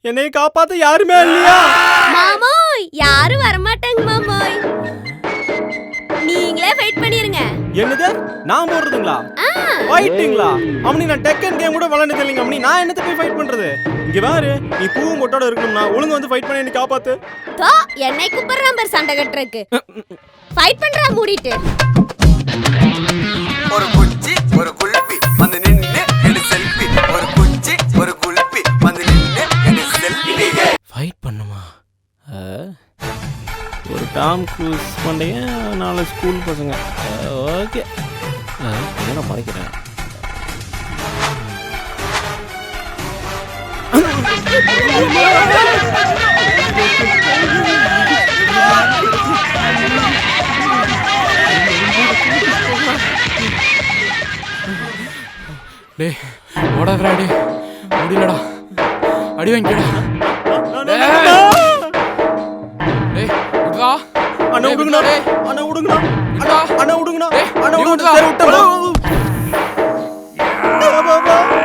என்னை காப்பாத்த யாருமே இல்லையா? மாமோய் யாரும் வர மாட்டாங்க மாமோய். நீங்களே ஃபைட் பண்ணிருங்க. என்னது? நான் போடுறதுங்களா? ஃபைட்டிங்களா? அம்மனி நான் டெக்கன் கேம் கூட விளையாண்டது இல்லைங்க அம்மனி. நான் என்னத்த போய் ஃபைட் பண்றது? இங்க பாரு, நீ பூவும் கொட்டோட இருக்கணும்னா ஒழுங்கா வந்து ஃபைட் பண்ணி என்னை காப்பாத்து. தோ என்னை கூப்பிடுறான் பார் சண்டை கட்டுறதுக்கு. ஃபைட் பண்றா மூடிட்டு. ஒரு குச்சி ஒரு குல்பி வந்து நின்னு எடு செல்ஃபி. ஒரு குச்சி ஒரு குல்பி வந்து நின்னு எடு செல்ஃபி. ஃபைட் பண்ணுமா? ஒரு டாம் க்ரூஸ் பண்டைய 4 ஸ்கூல் பசங்க. ஓகே, நான் படிக்கிறேன். டேய் ஓடாதடா, முடியலடா, அடி வாங்கிடா. டேய் விடுடா, அண்ணா விடுங்கடா, அண்ணா விடுங்கடா, அண்ணா விடுங்கடா, அண்ணா விடுங்கடா.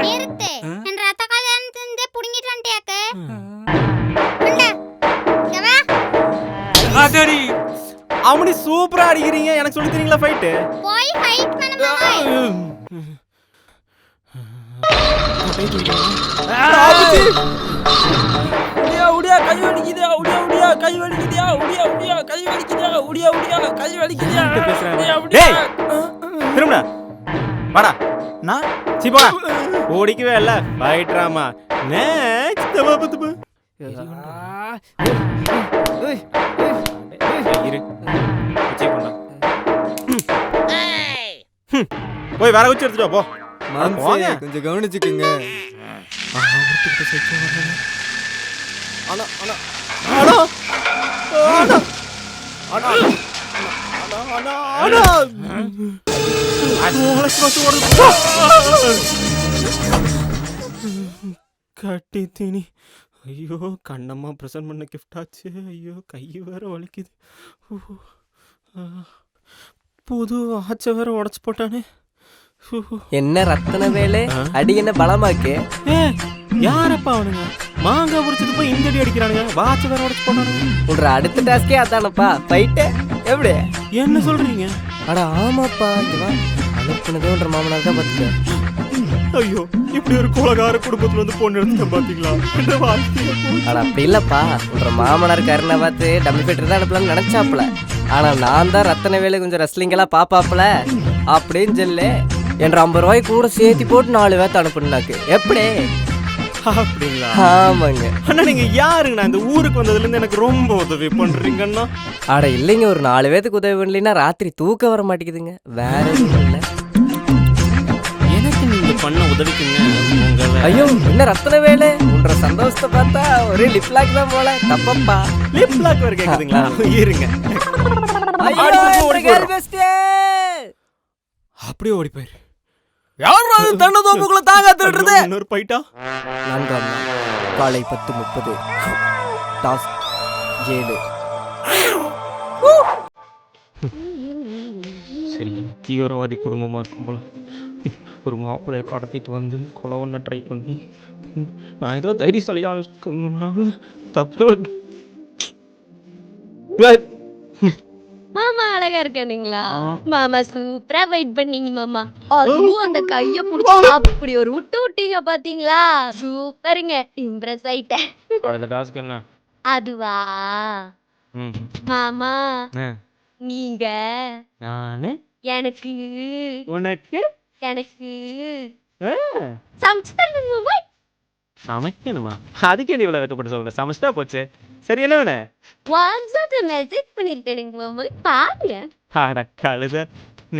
நிறுத்து. என் ரத்த கல்யாணத்திலிருந்து புடுங்கிட்டான்டியாக்க. ஆதடி அம்மனி சூப்பரா அடிக்கிறீங்க. எனக்கு சொல்லி தரீங்களா ஃபைட்? போய் ஃபைட் பண்ணு மாமா. உடியா கை வலிக்குதா, உடியா கை வலிக்குதா, உடியா கை வலிக்குதா, உடியா கை வலிக்குதா. டேய் திரும்படா, வாடா. நான் சிப்பா ஓடிக்கவே இல்ல. ஃபைட்ராமா நெக்ஸ்ட் தவபத்துபு. இரு செக் பண்ணா. போய் வேற குச்சி எடுத்துட்டு வா போ. மாம்சே கொஞ்சம் கவனிச்சுக்குங்க. அண்ணா அண்ணா அண்ணா அண்ணா அண்ணா அண்ணா அண்ணா கட்டி தீனி. ஐயோ கண்ணம்மா பிரசன்ட் பண்ண கிஃப்ட் ஆச்சு. ஐயோ கை வேற வலிக்குது. புது ஆச்ச வேற உடச்சு போட்டானே. என்ன ரத்தன வேலை அடி என்ன பலமாக்கு? யாரப்பா அவனுங்க? மாங்காய் பிடிச்சது போய் இந்த அடி அடிக்கிறானுங்க. வாட்ச வேற உடச்சு போட்டானுங்க. உன்ற அடுத்த டாஸ்கே அதானப்பா ஃபைட்டு. எப்படி என்ன சொல்றீங்க? அட ஆமாப்பா, இதுவா அனுப்புனதே உன்ற மாமனார் தான் பார்த்துக்க. ஐயோ இப்படி ஒரு கோலகார குடும்பத்துல வந்து பொண்ணு எடுத்துட்டேன் பாத்தீங்களா? அட அப்படி இல்லப்பா, உன்ற மாமனார் கருணை பார்த்து டம்மி பெற்று தான் அனுப்பலாம்னு நினைச்சாப்புல. ஆனா நான் தான் ரத்தன வேலை கொஞ்சம் ரெஸ்லிங்கெல்லாம் பாப்பாப்புல அப்படின்னு சொல்லு என்ற 50 ரூபாய் கூட சேர்த்து போட்டு 4 பேர்த்து அனுப்புனாக்கு. எப்படி? அப்படிங்களா? ஆமாங்க. அண்ணா நீங்க யாருங்க? நான் இந்த ஊருக்கு வந்ததுல இருந்து எனக்கு ரொம்ப உதவி பண்றீங்கன்னா. அட இல்லைங்க, ஒரு 4 பேத்துக்கு உதவி பண்ணலைன்னா ராத்திரி தூக்க வர மாட்டேங்குதுங்க. வேற எதுவும் இல்லை. எனக்கு நீங்க பண்ண உதவிக்குங்க உங்களை. ஐயோ என்ன ரத்தன வேலை, உன்ற சந்தோஷத்தை பார்த்தா ஒரே லிப் லாக் தான் போல. தப்பப்பா, லிப் லாக் வர கேக்குதுங்களா? இருங்க அப்படியே ஓடி போயிரு. யாராவது தண்ண தோப்புக்குள்ள தாங்க திருடுறது. இன்னொரு பைட்டா. 4ஆம் நாள் காலை 10:30 டாஸ்க் 7. சரி தீவிரவாதி குடும்பமா இருக்கும் போல. ஒரு மாப்பிள்ளைய கடத்திட்டு வந்து கொலை பண்ண ட்ரை பண்ணி நான் ஏதோ தைரியசாலியா தப்பு. மாமா அழகா இருக்கீங்களா? மாமா சூப்பரா வெயிட் பண்ணீங்க மாமா. அதுவும் அந்த கைய புடிச்சு அப்படி ஒரு விட்டீங்க பாத்தீங்களா? சூப்பருங்க, இம்ப்ரெஸ் ஆயிட்டேன். அடுத்த டாஸ்க் என்ன? அதுவா மாமா, நீங்க நானு எனக்கு உனக்கு எனக்கு சமைச்சு தரணும் மாமா. சமைக்கணுமா? அதுக்கு என்ன இவ்வளவு வைக்கப்பட்டு சொல்ற? சமைச்சா போச்சு. சரி என்ன வேணே? வாட்ஸ்அப்ல மெசேஜ் பண்ணிருக்கேன் மாமா, பாருங்க. அட கழுத,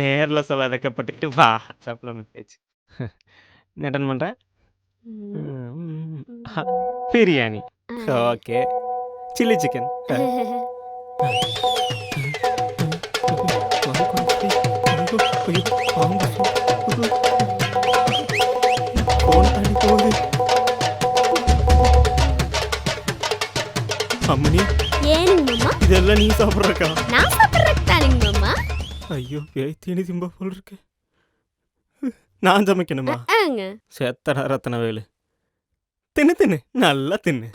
நேர்ல சொல்ல வைக்கப்பட்டுட்டு வாட்ஸ்அப்ல மெசேஜ். நடன் பண்ற பிரியாணி. Okay, chilli chicken. அம்மனி ஏனுங்க மாமா? இதெல்லாம் நீ சாப்பிட்றக்கா? நான் சாப்பிட்றேன் மாமா. ஐயோ பேய் தீனி திம்ப போல் இருக்கு. நான் சமைக்கணுமா? செத்தடா ரத்தன வேலு. தின்னு தின்னு நல்லா தின்னு.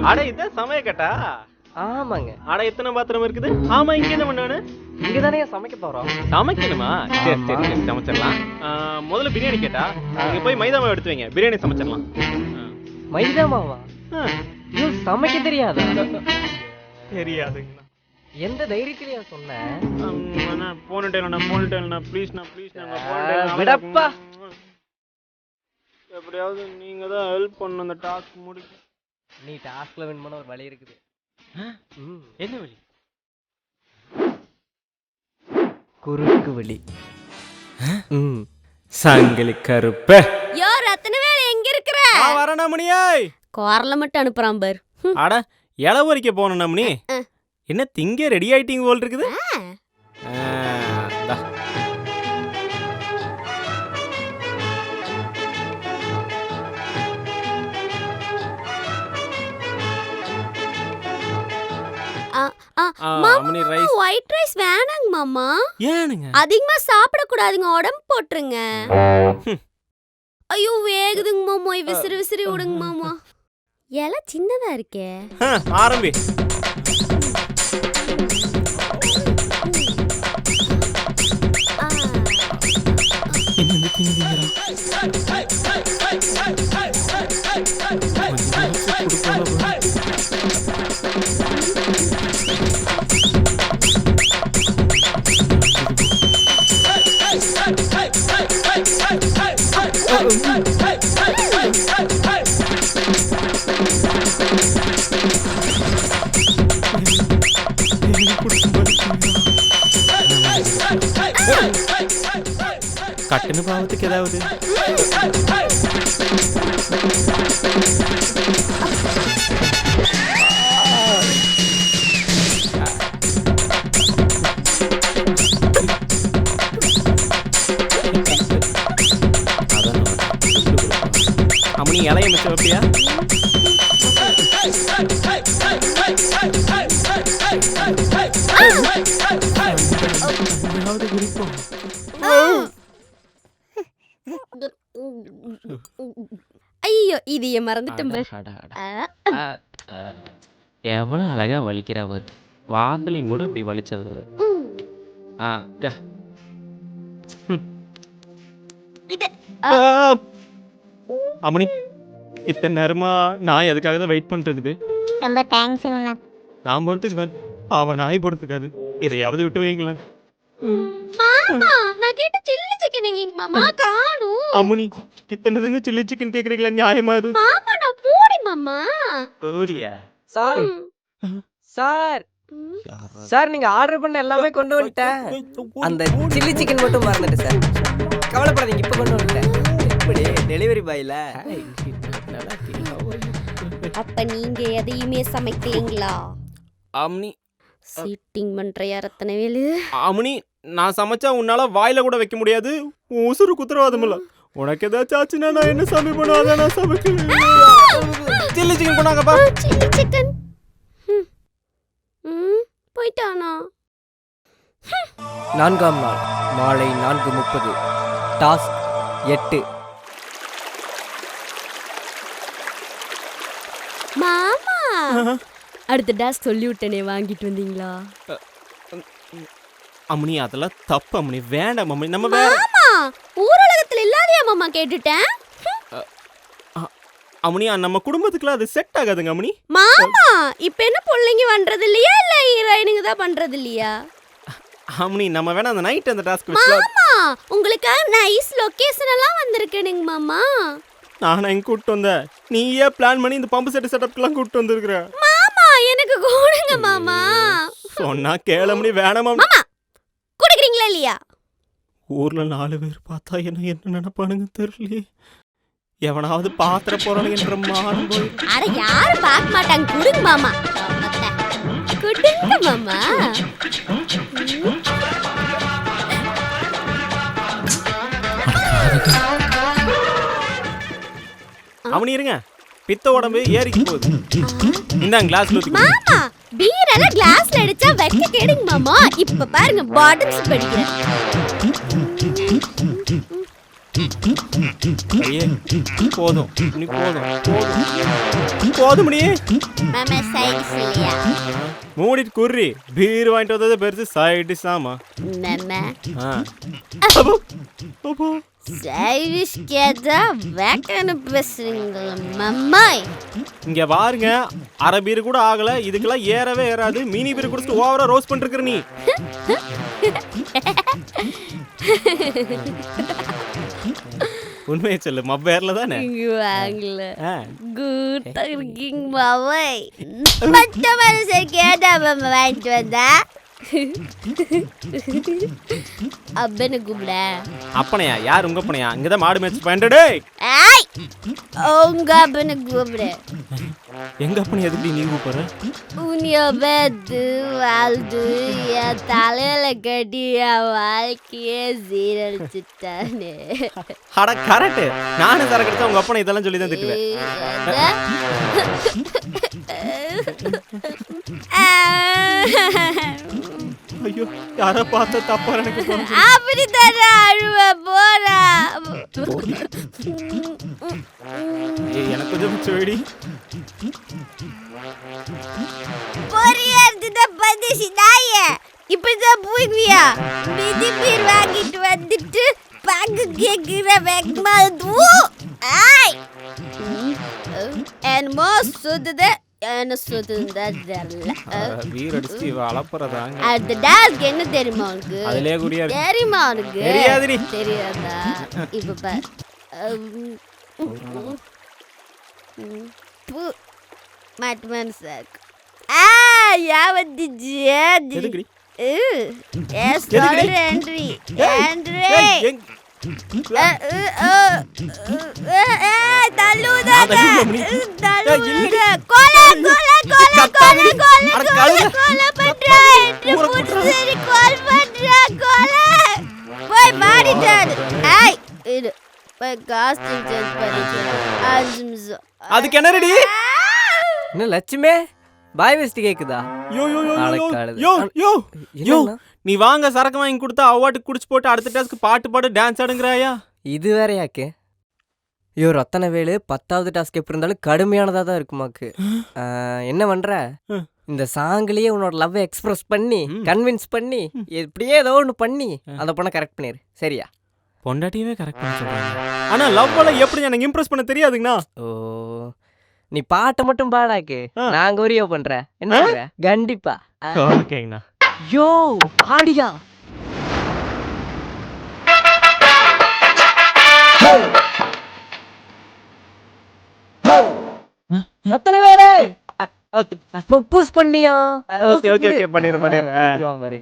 அட இதான் சமய கட்டா. ஆமாங்க. அட எத்தனை பாத்திரம் இருக்குது? ஆமா, இங்க என்ன பண்ணானு? இங்க தானே சமைக்க போறோம். சமைக்கணுமா? சரி சரி சரி, சமைச்சிடலாம். முதல்ல பிரியாணி கேட்டா நீங்க போய் மைதா மாவு எடுத்து வைங்க, பிரியாணி சமைச்சிடலாம். மைதா மாவா? ஐயோ, சமைக்க தெரியாதா? தெரியாதுங்கண்ணா. எந்த தைரியத்திலயா சொன்னேன்? போனிட்டேன் ப்ளீஸ். விடப்பா. எப்படியாவது நீங்க தான் ஹெல்ப் பண்ணணும் அந்த டாஸ்க் முடிக்க. நீ டாஸ்க்ல வின் பண்ண ஒரு வழி இருக்குது. என்ன வழி? குறுக்கு வழி. சங்கிலி கருப்பே. யோ ரத்னவேல் எங்க இருக்கிற? வரேன் மணியாய். குரல மட்டும் அனுப்புறான் பார். அட இளவரிக்க போன நம்மனி. என்ன திங்க ரெடி ஆயிட்டீங்க போல் இருக்குது. ஒயிட் ரைஸ் வேணாங்க மாமா. ஏனுங்க? அதிகமா சாப்பிட கூடாதுங்க, உடம்பு போட்டுருங்க. ஐயோ வேகுதுங்க மாமா, விசிறி விசிறி விடுங்க மாமா. இலை சின்னதா இருக்கே. ஆரம்பி. கட்டுன பாவத்துக்கு ஏதாவது அம்மனி இலைய மிச்சம் வைப்பியா? ஐயோ இதைய மறந்துட்டேன். எவ்வளவு அழகா வலிக்கிறவர். வாங்கலையும் கூட இப்படி வலிச்சது. அம்மனி இத்தனை நேரமா நான் எதுக்காக தான் வெயிட் பண்றது? ரொம்ப தேங்க்ஸ். நான் போறதுக்கு அவன் நாய் போறதுக்காது. இதையாவது விட்டு வைங்களேன். நான் கேட்ட சில்லி சிக்கன் எங்க மாமா காணோம். அம்மனி இத்தனை சில்லி சிக்கன் கேக்குறீங்களா? நியாயமா இது? மாமா நான் போடி மாமா. போறியா? சார் சார் சார், நீங்க ஆர்டர் பண்ண எல்லாமே கொண்டு வந்துட்டேன். அந்த சில்லி சிக்கன் மட்டும் மறந்துட்டேன் சார். கவலைப்படாதீங்க, இப்ப கொண்டு வந்துட்டேன். இப்படி டெலிவரி பாய்ல. அப்ப நீங்க எதையுமே சமைக்கலீங்களா? அம்மனி சீட்டிங் பண்றியா ரத்னவேலு? அம்மனி நான் சமைச்சா உன்னால வாயில கூட வைக்க முடியாது. உசுறு குத்துறவாதம் இல்ல. உனக்கு ஏதாச்சும் ஆச்சுன்னா நான் என்ன சாமி பண்ணுவாத? நான் சமைக்க சில்லி சிக்கன் கொண்டாங்கப்பா. சில்லி சிக்கன் போயிட்டானா? 4ஆம் நாள் மாலை 4:30. டாஸ்க் 8. மாமா அடுத்த டாஸ்க் சொல்லி விட்டனே, வாங்கிட்டு வந்தீங்களா? அம்மனி அதெல்லாம் தப்பு அம்மனி, வேண்டாம் அம்மனி. நம்ம வேற மாமா ஊரலகத்துல இல்லாதயா மாமா கேட்டுட்டேன். அம்மனி நம்ம குடும்பத்துக்குலாம் அது செட் ஆகாதுங்க அம்மனி. மாமா இப்ப என்ன பிள்ளைங்க பண்றது இல்லையா, இல்ல ஹீரோயினுங்க தான் பண்றது இல்லையா? அம்மனி நம்ம வேணா அந்த நைட் அந்த டாஸ்க் வச்சுக்கலாம். மாமா உங்களுக்கு நைஸ் லொகேஷன் எல்லாம் வந்திருக்கேனுங்க மாமா. நானா இங்க கூட்டு வந்தேன், நீயே பிளான் பண்ணி இந்த பம்பு செட் செட்டப்லாம் கூட்டு வந்திருக்கிற. மாமா எனக்கு கொடுங்க மாமா. சொன்னா கேளமணி. வேணாமா மாமா குடுக்குறீங்களா இல்லையா? ஊர்ல 4 பேர் பார்த்தா என்ன நினைப்பானுங்க தெரியலையே. எவனாவது பாத்திர போறானுங்கன்ற மானம் போய். அட யாரும் பார்க்க மாட்டாங்க, குடுங்க மாமா. குடுங்க மாமா. அவனி இருங்க, பித்த உடம்பு ஏறிக்கு போகுது. இந்தாங்க கிளாஸ்ல ஊத்தி. மாமா பீர் எல்லாம் கிளாஸ்ல அடிச்சா வெக்க கேடுங்க மாமா. இப்ப பாருங்க பாட்டில்ஸ் படிக்கிறேன். ஐயே போதும் நீ போதும் போதும் மணி மாமா சைடிஸ் இல்லையா மூடிட்டு குர்ரி பீர் வாங்கிட்டு வந்தது பெருசு சைடு சாமா மாமா அப்போ அப்போ சைடிஸ் கேட்டா வேக்கன்னு பேசுறீங்களா மாமாய் இங்க பாருங்க அரை பீர் கூட ஆகல இதுக்கெல்லாம் ஏறவே ஏறாது மினி பீர் குடிச்சிட்டு ஓவரா ரோஸ் பண்ணிருக்கிற நீ உண்மையை சொல்லு மப்பேர்ல தானே வாங்கல குட்டா இருக்கீங்க மாமாய் மத்த மனுஷன் கேட்டா மாமா வாங்கிட்டு வந்தா அப்பன்னு கூப்பிட அப்பனையா யார் உங்க அப்பனையா இங்கதான் மாடு மேட்ச் பண்ணிட்டு ஏய் உங்க அப்பன்னு கூப்பிடு எங்க அப்பனை எதுக்கு நீ கூப்பிடுற உன்னைய பெத்து வாழ்ந்து என் தலையில கட்டி என் வாழ்க்கையே சீரழிச்சுட்டானே அட கரெக்ட் நானும் சரக்கு எடுத்தா உங்க அப்பனை இதெல்லாம் சொல்லி தான் திட்டுவேன் ஐயோ யார பார்த்த தப்பா எனக்கு அப்படித்தான அழுவ போறா எனக்கு கொஞ்சம் செடி பொரியறதுதான் பந்திசி நாய இப்படிதான் போய்வியா மிதி பீர் வாங்கிட்டு வந்துட்டு பாக்கு கேக்குற வேகமா ஆய் என்னமோ சுதுது என்ன சுதுந்தா தெரியல வீர் அடிச்சு இவ அளப்புறதாங்க அந்த டாஸ்க் என்ன தெரியுமா உனக்கு அதுலயே குடியா தெரியுமா உனக்கு தெரியாதுடி தெரியாதா இப்ப பார் மாட்டு மனசாக்கு யாவத்திச்சு எதுக்குடி சொல்றேன்ரி தள்ளுதா தள்ளுதா கொலை கொலை கொலை கொலை கொலை கொலை பண்றா புடிச்சேரி கால் பண்றா கொலை போய் மாடிட்டாரு ஏய் இது போய் காஸ்டியூம் சேஞ்ச் பண்ணிட்டு 5 நிமிஷம் அதுக்கு என்ன ரெடி என்ன லட்சுமே பாய் வெஸ்ட் கேக்குதா யோ யோ யோ ஆளக்காளுது. யோ யோ யோ என்னண்ணா? நீ வாங்க சரக்கு வாங்கி கொடுத்தா அவாட்டுக்கு குடிச்சு போட்டு அடுத்த டாஸ்க்கு பாட்டு பாடு டான்ஸ் ஆடுங்கறாயா இது வேறையாக்கு ஐயோ ரத்தன வேலு 10வது டாஸ்க் எப்படி இருந்தாலும் கடுமையானதா தான் இருக்குமாக்கு என்ன பண்ற இந்த சாங்லயே உன்னோட லவ் எக்ஸ்பிரஸ் பண்ணி கன்வின்ஸ் பண்ணி எப்படியே ஏதோ ஒன்று பண்ணி அந்த பொண்ணை கரெக்ட் பண்ணிரு சரியா பொண்டாட்டியவே கரெக்ட் பண்ண சொல்றாங்க ஆனா லவ் எல்லாம் எப்படி எனக்கு இம்ப்ரெஸ் பண்ண தெரியாதுங்கண்ணா ஓ நீ பாட்டை மட்டும் பாடாக்கு நான் கொரியோ பண்றேன் என்ன பண்ற கண்டிப்பா ஓகேங்கண்ணா யோ ஆடியா எத்தனை பேரு புஷ் பண்ணியா ஓகே ஓகே ஓகே பண்ணிடுறேன் மாதிரி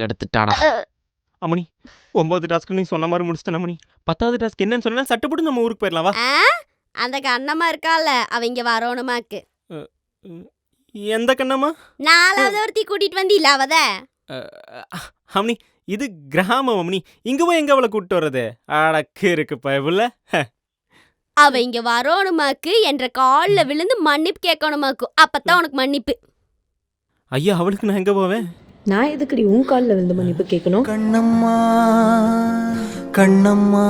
எடுத்துட்டானா அம்மணி 9வது டாஸ்க் நீ சொன்ன மாதிரி முடிச்சிட்டேன் அம்மணி 10வது டாஸ்க் என்னன்னு சொன்னா சட்டுப்பட்டு நம்ம ஊருக்கு போயிடலாம் வா அந்த கண்ணம்மா இருக்கால அவங்க வரணுமாக்கு எந்த கண்ணம்மா 4வது ஒருத்தி கூட்டிட்டு வந்தீல அவத அம்னி இது கிராமம் அம்னி. இங்க போய் எங்க அவளை கூப்பிட்டு வர்றது? அடக்கு இருக்கு பயபுள்ள. அவ இங்க வரணுமாக்கு என்ற கால்ல விழுந்து மன்னிப்பு கேட்கணுமாக்கு. அப்பதான் உனக்கு மன்னிப்பு. ஐயா அவளுக்கு நான் எங்க போவேன்? நான் எதுக்குடி உன் காலில் விழுந்து மன்னிப்பு கேட்கணும்? கண்ணம்மா கண்ணம்மா